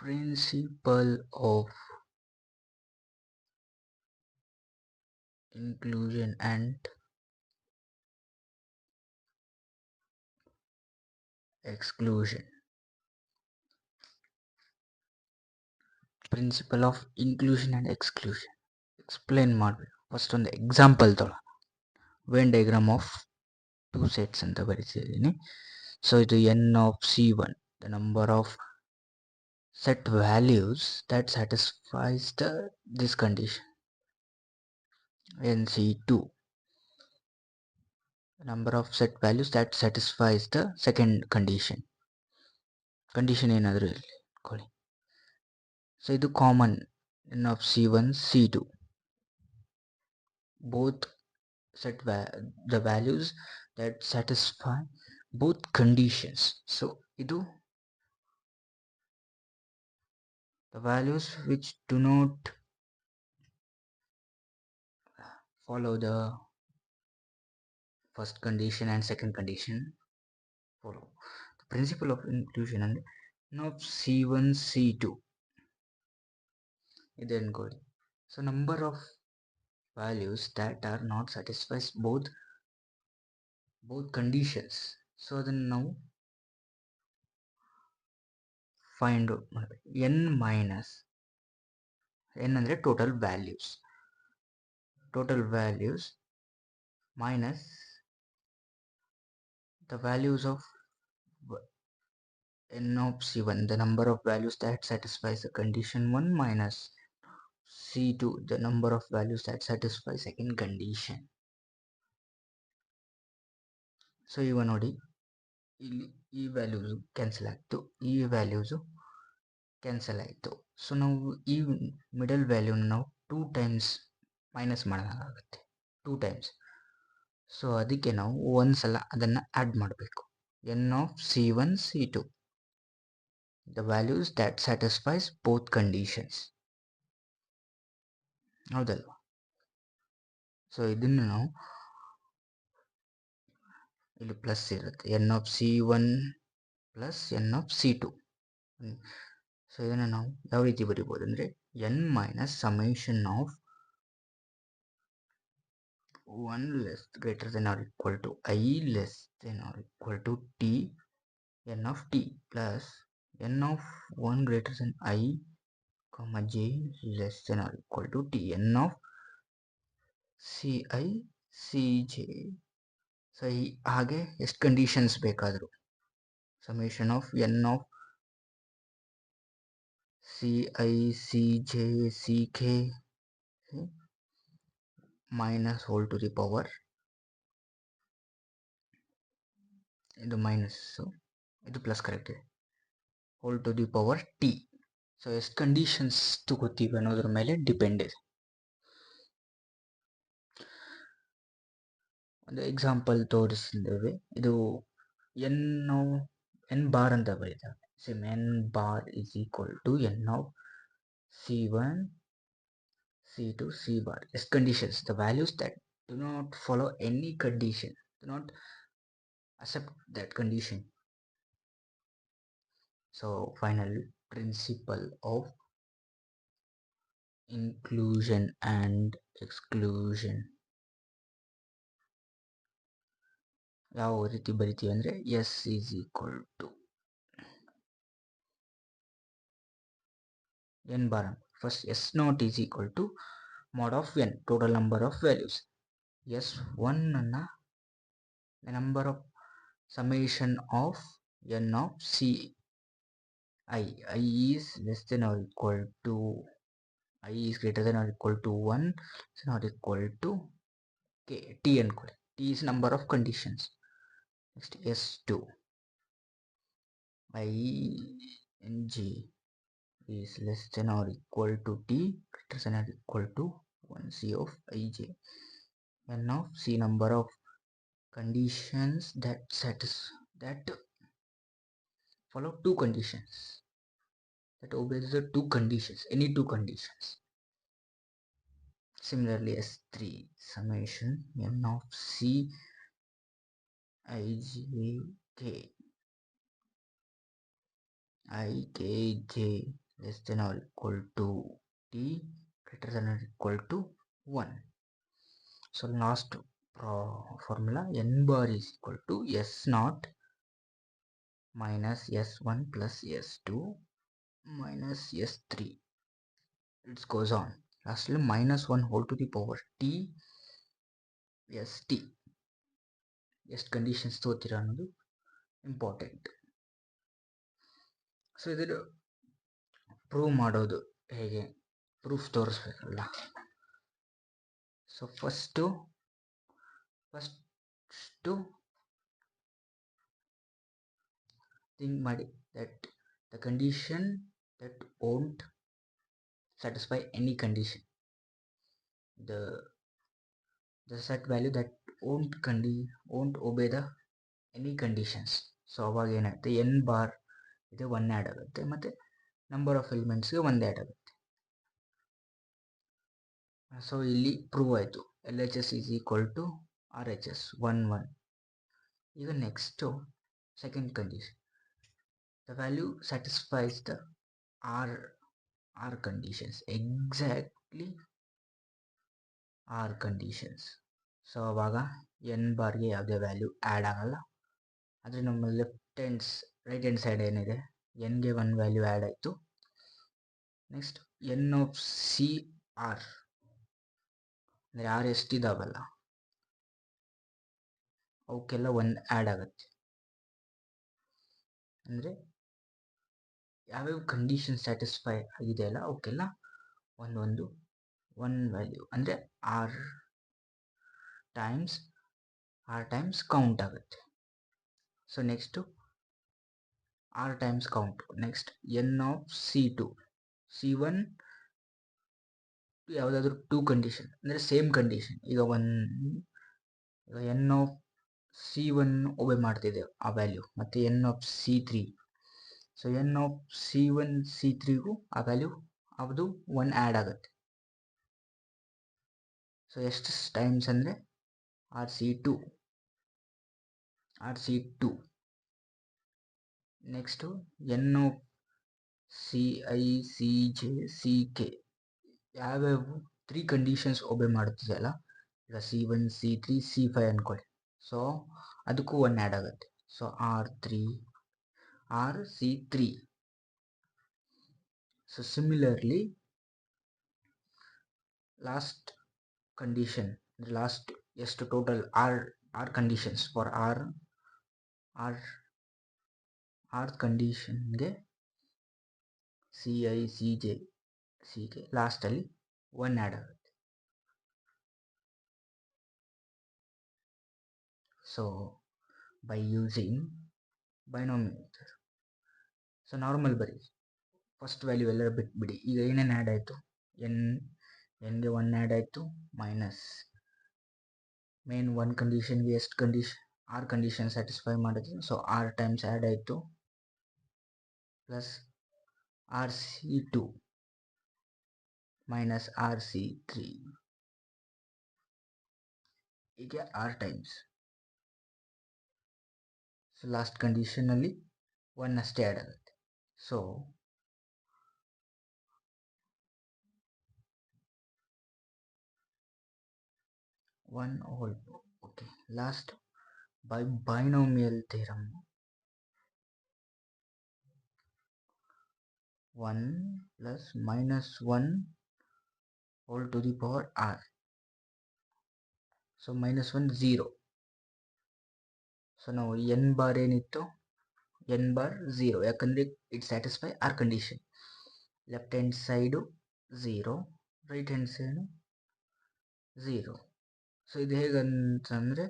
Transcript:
Principle of inclusion and exclusion. Principle of inclusion and exclusion. Explain ಮಾಡಿ first ಒಂದು example ತೊಗೊಳ್ಳೋಣ. Venn diagram of two sets ಅಂತ ಬರೀತಿದ್ದೀನಿ. So ಇದು N of C1, the number of set values that satisfies this condition. NC2, the number of set values that satisfies the second condition. Condition ಏನಾದರೂ ಇಟ್ಕೊಳ್ಳಿ. So ಇದು common N of C1, C2. both set the values that satisfy both conditions. So idu the values which do not follow the first condition and second condition follow the principle of inclusion and of C1, C2 then go. So number of values that are not satisfies both conditions. So then now find n minus n andre total values minus the values of n of C1, the number of values that satisfies the condition 1, minus C2, the number of values that satisfy second condition. So ಇವ ನೋಡಿ ಇಲ್ಲಿ ಈ values cancel ಆಯಿತು, ಈ values cancel ಆಯಿತು. So ನಾವು ಈ middle ವ್ಯಾಲ್ಯೂನ ನಾವು 2 ಟೈಮ್ಸ್ ಮೈನಸ್ ಮಾಡೋದಾಗುತ್ತೆ, 2 ಟೈಮ್ಸ್. ಸೊ ಅದಕ್ಕೆ ನಾವು ಒಂದು ಸಲ ಅದನ್ನು ಆ್ಯಡ್ ಮಾಡಬೇಕು. N of C1, C2, the values that satisfies both conditions. ಹೌದಲ್ವಾ? ಸೊ ಇದನ್ನು ನಾವು ಇಲ್ಲಿ ಪ್ಲಸ್ ಇರುತ್ತೆ, N of C1 plus N of C2. So ಇದನ್ನು ನಾವು ಯಾವ ರೀತಿ ಬರಿಬೋದು ಅಂದರೆ N minus summation of 1 less greater than or equal to I less than or equal to T N of T plus N of 1 greater than I, J less than or equal to T N of CI, CJ. So ಹಾಗೆ ಎಷ್ಟು conditions ಬೇಕಾದರೂ summation of N of CI, CJ, CK minus whole to the power, ಇದು minus, ಇದು plus correct ಇದೆ, whole to the power T. So ಎಷ್ಟು conditions ತಗೋತೀವಿ ಅನ್ನೋದ್ರ ಮೇಲೆ ಡಿಪೆಂಡ್ ಇದೆ. ಒಂದು ಎಕ್ಸಾಂಪಲ್ ತೋರಿಸಿದ್ದೇವೆ. ಇದು ಎನ್ ಬಾರ್ ಅಂತ ಬರೀತಾರೆ. Same N bar is equal to N of C1, C2, C bar. Yes, conditions, the values that do not follow any condition, do not accept that condition. So final principle of inclusion and exclusion ಯಾವ ರೀತಿ ಬರಿತೀವಿ ಅಂದರೆ S is equal to n bar. First S naught is equal to mod of n, total number of values. S1 ಅನ್ನ the number of summation of n of I is less than or equal to I is greater than or equal to 1, is not equal to K, T ಅನ್ಕೊಳ್ಳಿ. T is number of conditions. Next S2 I and J is less than or equal to T, greater than or equal to 1 C of Ij. N of C, number of conditions that follow two conditions, that obeys the two conditions, any two conditions. Similarly S3 summation n of C I j k I k j less than or equal to t greater than or equal to 1. So last formula, n bar is equal to s naught minus s1 plus s2 minus s3. It goes on. Lastly, minus 1 whole to the power t st. ಎಷ್ಟು conditions ತೋತೀರಾ ಅನ್ನೋದು important. So ಇದನ್ನು prove ಮಾಡೋದು ಹೇಗೆ, proof ತೋರಿಸ್ಬೇಕಲ್ಲ. So first think ಮಾಡಿ that the condition that won't satisfy any condition, the set value that won't obey the any conditions. So ಅವಾಗ ಏನಾಗುತ್ತೆ, N bar ಇದೆ 1 add ಆಗುತ್ತೆ, ಮತ್ತು ನಂಬರ್ ಆಫ್ ಎಲಿಮೆಂಟ್ಸ್ಗೆ 1 ಆ್ಯಡ್ ಆಗುತ್ತೆ. ಸೊ ಇಲ್ಲಿ ಪ್ರೂವ್ ಆಯಿತು, L H S is equal to R H S 1 1. ಈಗ next second condition, the value satisfies the R conditions, exactly R conditions. So ಅವಾಗ ಎನ್ ಬಾರ್ಗೆ ಯಾವುದೇ ವ್ಯಾಲ್ಯೂ ಆ್ಯಡ್ ಆಗಲ್ಲ. ಆದರೆ ನಮ್ಮ ರೈಟ್ ಹ್ಯಾಂಡ್ ಸೈಡ್ ಏನಿದೆ, ಎನ್ಗೆ 1 ವ್ಯಾಲ್ಯೂ ಆ್ಯಡ್ ಆಯಿತು. Next N of C R ಅಂದರೆ ಆರ್ ಎಷ್ಟಿದಾವಲ್ಲ ಅವಕ್ಕೆಲ್ಲ 1 ಆ್ಯಡ್ ಆಗುತ್ತೆ. ಅಂದರೆ ಯಾವ್ಯಾವ ಕಂಡೀಷನ್ ಸ್ಯಾಟಿಸ್ಫೈ ಆಗಿದೆಯಲ್ಲ ಅವಕ್ಕೆಲ್ಲ ಒಂದೊಂದು 1 ವ್ಯಾಲ್ಯೂ ಅಂದರೆ ಆರ್ ಟೈಮ್ಸ್ ಕೌಂಟ್ ಆಗುತ್ತೆ. So next R times count. Next N of C2 C1 ಯಾವುದಾದ್ರೂ 2 ಕಂಡೀಷನ್ ಅಂದರೆ ಸೇಮ್ ಕಂಡೀಷನ್. ಈಗ ಎನ್ ಆಫ್ C1 ಒಬೆ ಮಾಡ್ತಿದೆ ಆ ವ್ಯಾಲ್ಯೂ, ಮತ್ತು N of C3. So N of C1 C3ಗೂ ಆ ವ್ಯಾಲ್ಯೂ ಅದು 1 ಆ್ಯಡ್ ಆಗುತ್ತೆ. ಸೊ ಎಷ್ಟು ಟೈಮ್ಸ್ ಅಂದರೆ R C two. Next N of CI CJ CK ಯಾವ್ಯಾವ 3 ಕಂಡೀಷನ್ಸ್ ಒಬೆ ಮಾಡ್ತಿದೆಯಲ್ಲ, ಈಗ C1 C3 C5 ಅಂದ್ಕೊಳ್ಳಿ. ಸೊ ಅದಕ್ಕೂ 1 ಆ್ಯಡ್ ಆಗುತ್ತೆ. So RC3. So similarly last condition ಅಂದರೆ ಲಾಸ್ಟ್ ಎಷ್ಟು total R conditions for R ಕಂಡೀಷನ್ಗೆ CI CJ CK ಲಾಸ್ಟಲ್ಲಿ 1 ಆ್ಯಡ್ ಆಗುತ್ತೆ. So by using binomial method, so normal ಬರೀ ಫಸ್ಟ್ ವ್ಯಾಲ್ಯೂ ಎಲ್ಲ ಬಿಟ್ಬಿಡಿ. ಈಗ ಏನೇನು ಆ್ಯಡ್ ಆಯಿತು, ಎನ್ಗೆ 1 ಆ್ಯಡ್ ಆಯಿತು, ಮೈನಸ್ ಮೇನ್ 1 ಕಂಡೀಷನ್ಗೆ ಎಷ್ಟು ಆರ್ ಕಂಡೀಷನ್ ಸ್ಯಾಟಿಸ್ಫೈ ಮಾಡಿದ್ರು, ಸೊ ಆರ್ ಟೈಮ್ಸ್ ಆ್ಯಡ್ ಆಯಿತು, ಪ್ಲಸ್ RC2 ಮೈನಸ್ RC3 ಹೀಗೆ ಆರ್ ಟೈಮ್ಸ್. ಸೊ ಲಾಸ್ಟ್ ಕಂಡೀಷನಲ್ಲಿ 1 ಅಷ್ಟೇ ಆ್ಯಡ್ ಆಗುತ್ತೆ. So okay, last by binomial theorem 1 plus minus 1 whole to the power r. So minus 1 0. So ನಾವು N bar ಏನಿತ್ತು, N bar 0, ಯಾಕಂದರೆ it satisfy R condition. Left hand side 0, right hand side 0. So ಇದು ಹೇಗಂತಂದರೆ